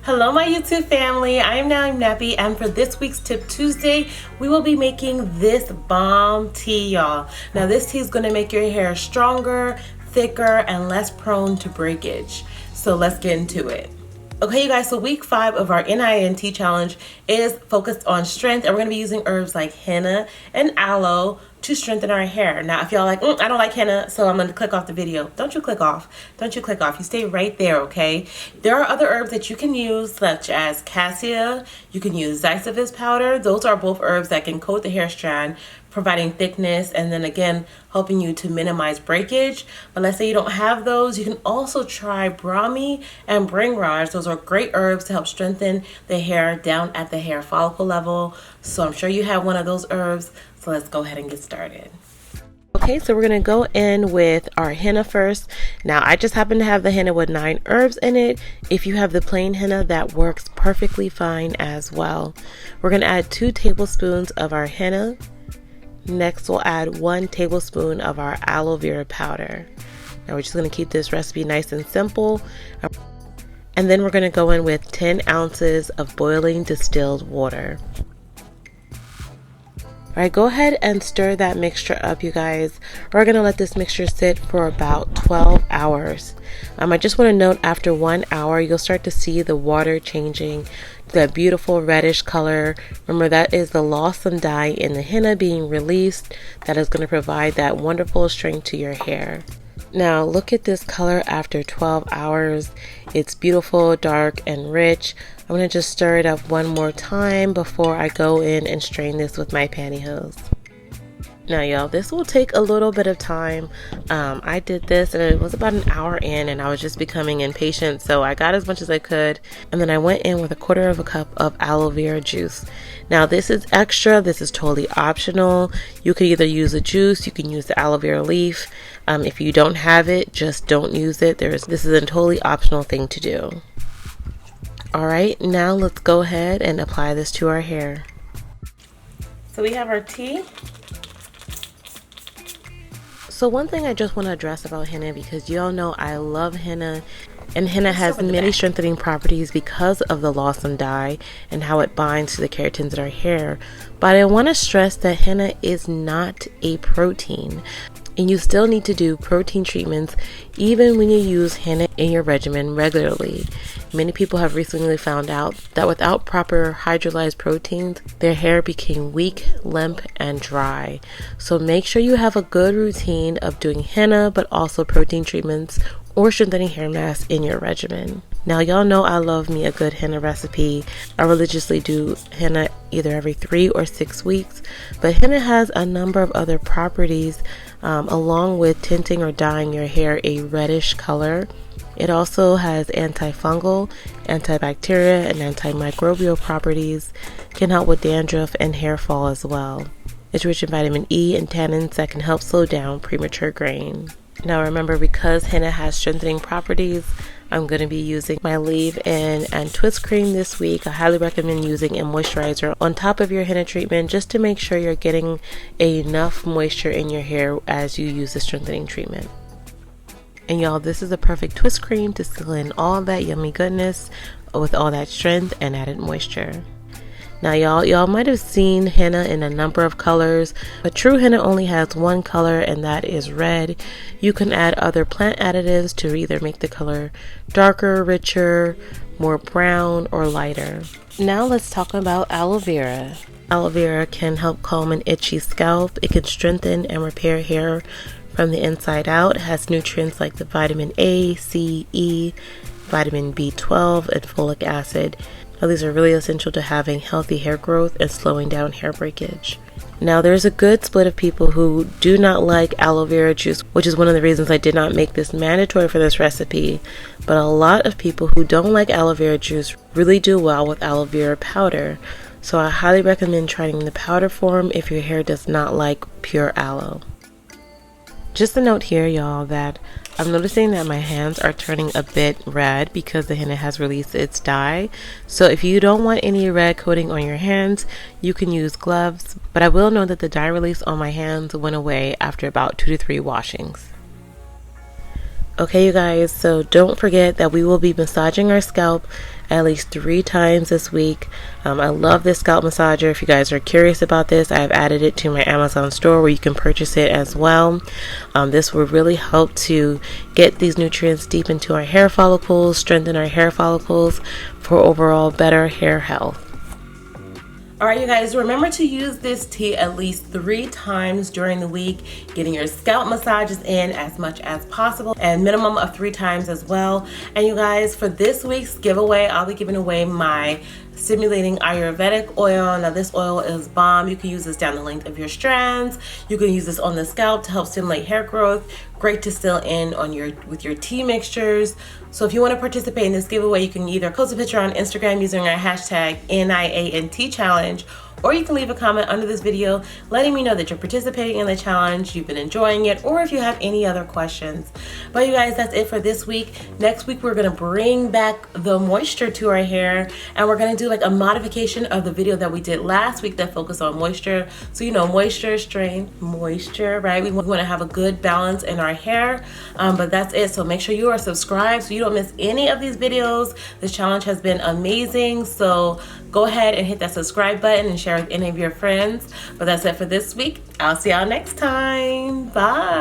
Hello my YouTube family, I am NowIamNappy, and for this week's Tip Tuesday, we will be making this bomb tea, y'all. Now this tea is going to make your hair stronger, thicker, and less prone to breakage. So let's get into it. Okay you guys, so week 5 of our NINT challenge is focused on strength, and we're going to be using herbs like henna and aloe to strengthen our hair. Now if y'all like, I don't like henna, so I'm going to click off the video. Don't you click off. Don't you click off. You stay right there, okay? There are other herbs that you can use, such as cassia. You can use Aloe powder. Those are both herbs that can coat the hair strand, providing thickness, and then again helping you to minimize breakage. But let's say you don't have those, you can also try brahmi and bringraj. Those are great herbs to help strengthen the hair down at the hair follicle level. So I'm sure you have one of those herbs, so let's go ahead and get started. Okay, so we're gonna go in with our henna first. Now I just happen to have the henna with 9 herbs in it. If you have the plain henna, that works perfectly fine as well. We're gonna add 2 tablespoons of our henna. Next, we'll add 1 tablespoon of our aloe vera powder. Now we're just going to keep this recipe nice and simple. And then we're going to go in with 10 ounces of boiling distilled water. Alright, go ahead and stir that mixture up, you guys. We're going to let this mixture sit for about 12 hours. I just want to note, after 1 hour, you'll start to see the water changing that beautiful reddish color. Remember, that is the lawsome dye in the henna being released. That is going to provide that wonderful strength to your hair. Now look at this color after 12 hours. It's beautiful, dark, and rich. I'm going to just stir it up one more time before I go in and strain this with my pantyhose. Now y'all, this will take a little bit of time. I did this and it was about an hour in, and I was just becoming impatient, so I got as much as I could, and then I went in with 1/4 cup of aloe vera juice. Now this is extra, this is totally optional. You could either use the juice, you can use the aloe vera leaf. If you don't have it, just don't use it. This is a totally optional thing to do. Alright, now let's go ahead and apply this to our hair. So we have our tea. So one thing I just want to address about henna, because y'all know I love henna, and henna has many strengthening properties because of the lawsome dye and how it binds to the keratins in our hair. But I want to stress that henna is not a protein, and you still need to do protein treatments even when you use henna in your regimen regularly. Many people have recently found out that without proper hydrolyzed proteins, their hair became weak, limp, and dry. So make sure you have a good routine of doing henna, but also protein treatments or strengthening hair masks in your regimen. Now y'all know I love me a good henna recipe. I religiously do henna either every 3 or 6 weeks, but henna has a number of other properties, along with tinting or dyeing your hair a reddish color. It also has antifungal, antibacterial, and antimicrobial properties, can help with dandruff and hair fall as well. It's rich in vitamin E and tannins that can help slow down premature graying. Now remember, because henna has strengthening properties, I'm going to be using my leave-in and twist cream this week. I highly recommend using a moisturizer on top of your henna treatment, just to make sure you're getting enough moisture in your hair as you use the strengthening treatment. And y'all, this is a perfect twist cream to seal in all that yummy goodness with all that strength and added moisture. Now y'all might have seen henna in a number of colors, but true henna only has one color, and that is red. You can add other plant additives to either make the color darker, richer, more brown, or lighter. Now let's talk about aloe vera. Aloe vera can help calm an itchy scalp. It can strengthen and repair hair from the inside out. It has nutrients like the vitamin A, C, E, vitamin B12, and folic acid. Now these are really essential to having healthy hair growth and slowing down hair breakage. Now there's a good split of people who do not like aloe vera juice, which is one of the reasons I did not make this mandatory for this recipe. But a lot of people who don't like aloe vera juice really do well with aloe vera powder. So I highly recommend trying the powder form if your hair does not like pure aloe. Just a note here, y'all, that I'm noticing that my hands are turning a bit red because the henna has released its dye. So if you don't want any red coating on your hands, you can use gloves. But I will note that the dye release on my hands went away after about 2 to 3 washings. Okay, you guys, so don't forget that we will be massaging our scalp at least 3 times this week. I love this scalp massager. If you guys are curious about this, I've added it to my Amazon store where you can purchase it as well. This will really help to get these nutrients deep into our hair follicles, strengthen our hair follicles for overall better hair health. Alright, you guys, remember to use this tea at least 3 times during the week, getting your scalp massages in as much as possible, and minimum of 3 times as well. And you guys, for this week's giveaway, I'll be giving away my stimulating ayurvedic oil. Now this oil is bomb. You can use this down the length of your strands. You can use this on the scalp to help stimulate hair growth. Great to still in on with your tea mixtures. So if you want to participate in this giveaway, you can either post a picture on Instagram using our hashtag NIANT challenge, or you can leave a comment under this video letting me know that you're participating in the challenge, you've been enjoying it, or if you have any other questions. But you guys, that's it for this week. Next week, we're going to bring back the moisture to our hair, and we're going to do like a modification of the video that we did last week that focused on moisture. So, you know, moisture, strain, moisture, right? We want to have a good balance in our hair, but that's it. So make sure you are subscribed so you don't miss any of these videos. This challenge has been amazing. So go ahead and hit that subscribe button and share with any of your friends. But that's it for this week. I'll see y'all next time. Bye.